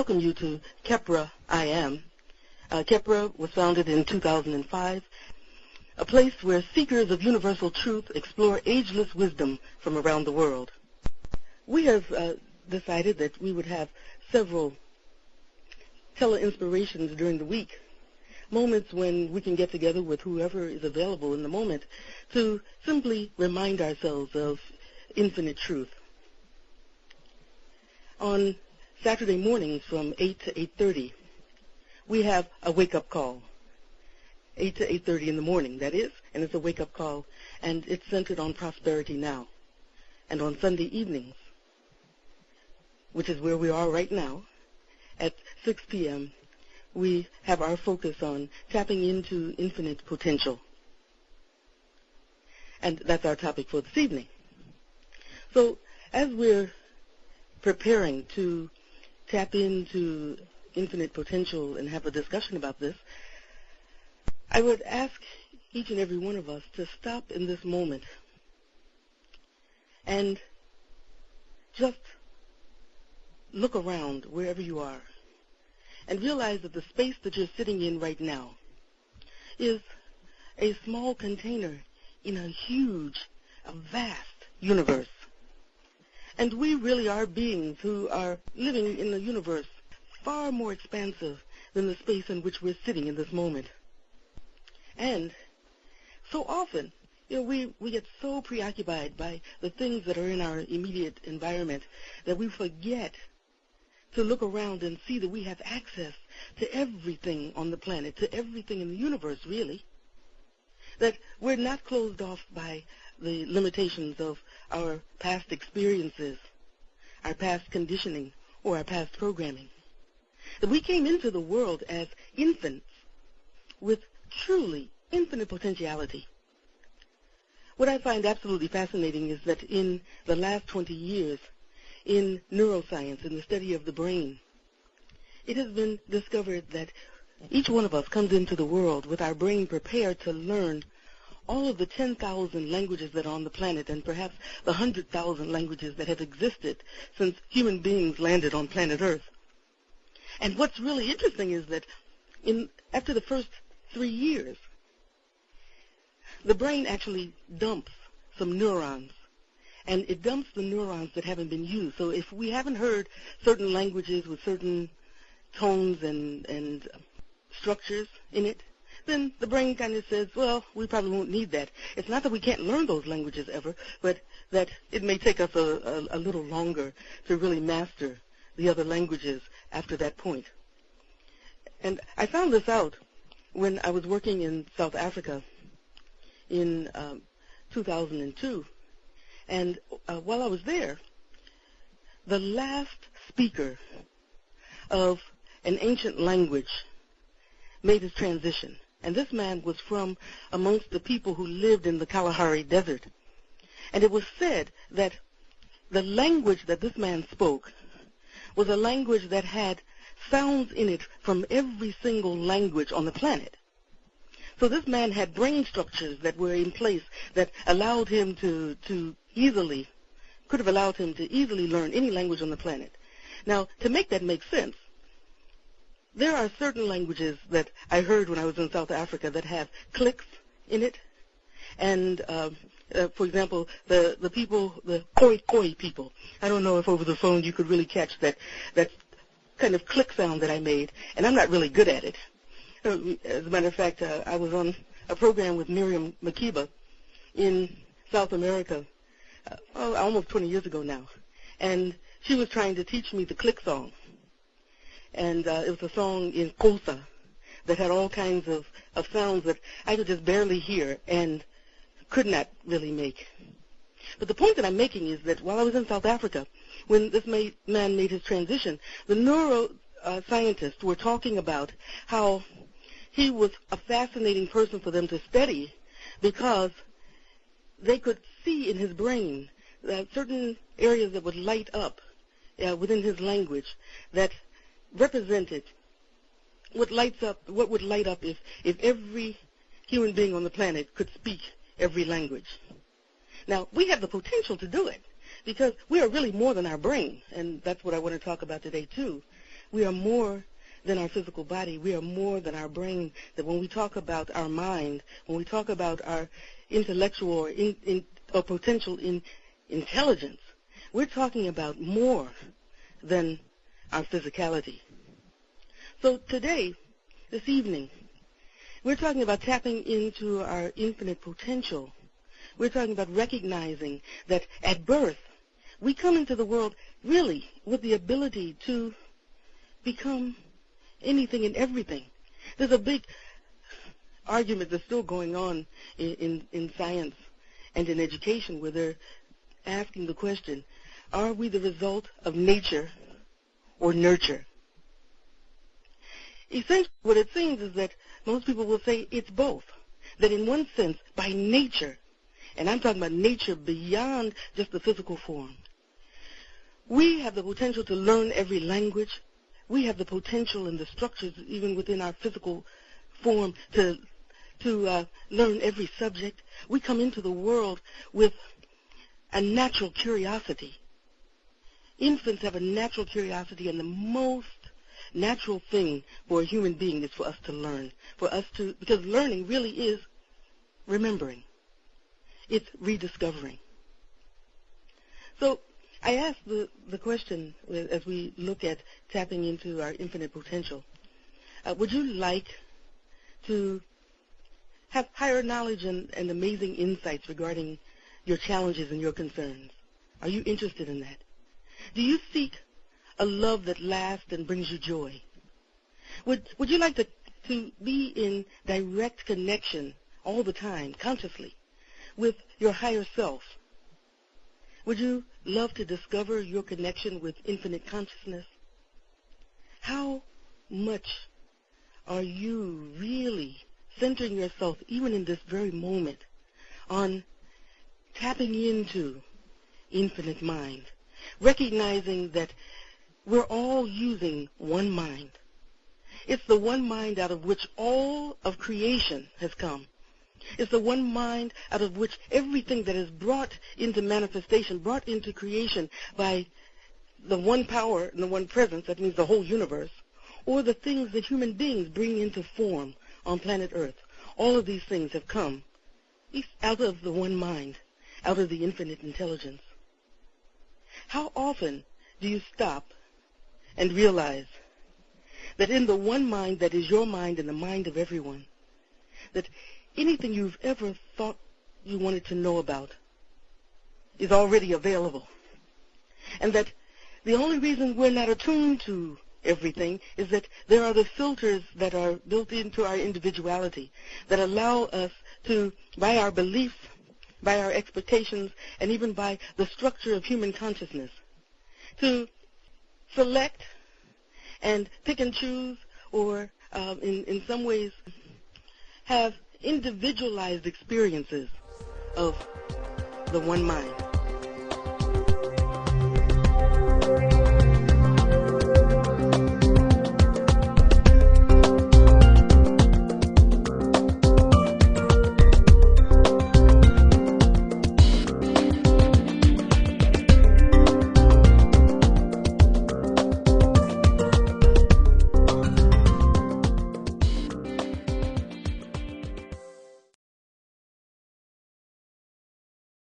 welcome you to Kepra I Am. Kepra was founded in 2005, a place where seekers of universal truth explore ageless wisdom from around the world. We have decided that we would have several tele-inspirations during the week, moments when we can get together with whoever is available in the moment to simply remind ourselves of infinite truth. On Saturday mornings from 8 to 8:30, we have a wake-up call. 8 to 8:30 in the morning, that is, and it's a wake-up call, and it's centered on Prosperity Now. And on Sunday evenings, which is where we are right now, at 6 p.m., we have our focus on tapping into infinite potential. And that's our topic for this evening. So as we're preparing to tap into infinite potential and have a discussion about this, I would ask each and every one of us to stop in this moment and just look around wherever you are and realize that the space that you're sitting in right now is a small container in a huge, a vast universe. And we really are beings who are living in a universe far more expansive than the space in which we're sitting in this moment. And so often, we get so preoccupied by the things that are in our immediate environment that we forget to look around and see that we have access to everything on the planet, to everything in the universe, really. That we're not closed off by the limitations of our past experiences, our past conditioning, or our past programming. That we came into the world as infants with truly infinite potentiality. What I find absolutely fascinating is that in the last 20 years, in neuroscience, in the study of the brain, it has been discovered that each one of us comes into the world with our brain prepared to learn all of the 10,000 languages that are on the planet and perhaps the 100,000 languages that have existed since human beings landed on planet Earth. And what's really interesting is that after the first 3 years, the brain actually dumps some neurons, and it dumps the neurons that haven't been used. So if we haven't heard certain languages with certain tones and structures in it, then the brain kind of says, well, we probably won't need that. It's not that we can't learn those languages ever, but that it may take us a little longer to really master the other languages after that point. And I found this out when I was working in South Africa in 2002. And while I was there, the last speaker of an ancient language made his transition. And this man was from amongst the people who lived in the Kalahari Desert. And it was said that the language that this man spoke was a language that had sounds in it from every single language on the planet. So this man had brain structures that were in place that allowed him could have allowed him to easily learn any language on the planet. Now, to make that make sense, there are certain languages that I heard when I was in South Africa that have clicks in it. And, for example, the people, the Khoi people, I don't know if over the phone you could really catch that kind of click sound that I made, and I'm not really good at it. As a matter of fact, I was on a program with Miriam Makeba in South America almost 20 years ago now, and she was trying to teach me the click song. And it was a song in Xhosa that had all kinds of sounds that I could just barely hear and could not really make. But the point that I'm making is that while I was in South Africa, when this man made his transition, the neuroscientists were talking about how he was a fascinating person for them to study because they could see in his brain that certain areas that would light up within his language that represented what would light up if every human being on the planet could speak every language. Now, we have the potential to do it because we are really more than our brain, and that's what I want to talk about today too. we are more than our physical body. We are more than our brain. That when we talk about our mind, when we talk about our intellectual or potential intelligence, we're talking about more than our physicality. So today, this evening, we're talking about tapping into our infinite potential. We're talking about recognizing that at birth, we come into the world really with the ability to become anything and everything. There's a big argument that's still going on in science and in education where they're asking the question, are we the result of nature or nurture? Essentially, what it seems is that most people will say it's both. That in one sense, by nature, and I'm talking about nature beyond just the physical form, we have the potential to learn every language. We have the potential and the structures, even within our physical form, to learn every subject. We come into the world with a natural curiosity. Infants have a natural curiosity, and the most natural thing for a human being is for us to learn, because learning really is remembering. It's rediscovering. So I asked the question as we look at tapping into our infinite potential, would you like to have higher knowledge and amazing insights regarding your challenges and your concerns? Are you interested in that? Do you seek a love that lasts and brings you joy? Would you like to be in direct connection all the time, consciously, with your higher self? Would you love to discover your connection with infinite consciousness? How much are you really centering yourself, even in this very moment, on tapping into infinite mind, recognizing that we're all using one mind? It's the one mind out of which all of creation has come. It's the one mind out of which everything that is brought into manifestation, brought into creation by the one power and the one presence, that means the whole universe, or the things that human beings bring into form on planet Earth. All of these things have come out of the one mind, out of the infinite intelligence. How often do you stop and realize that in the one mind that is your mind and the mind of everyone, that anything you've ever thought you wanted to know about is already available, and that the only reason we're not attuned to everything is that there are the filters that are built into our individuality that allow us to, by our beliefs, by our expectations, and even by the structure of human consciousness, to select and pick and choose, or in some ways have individualized experiences of the one mind.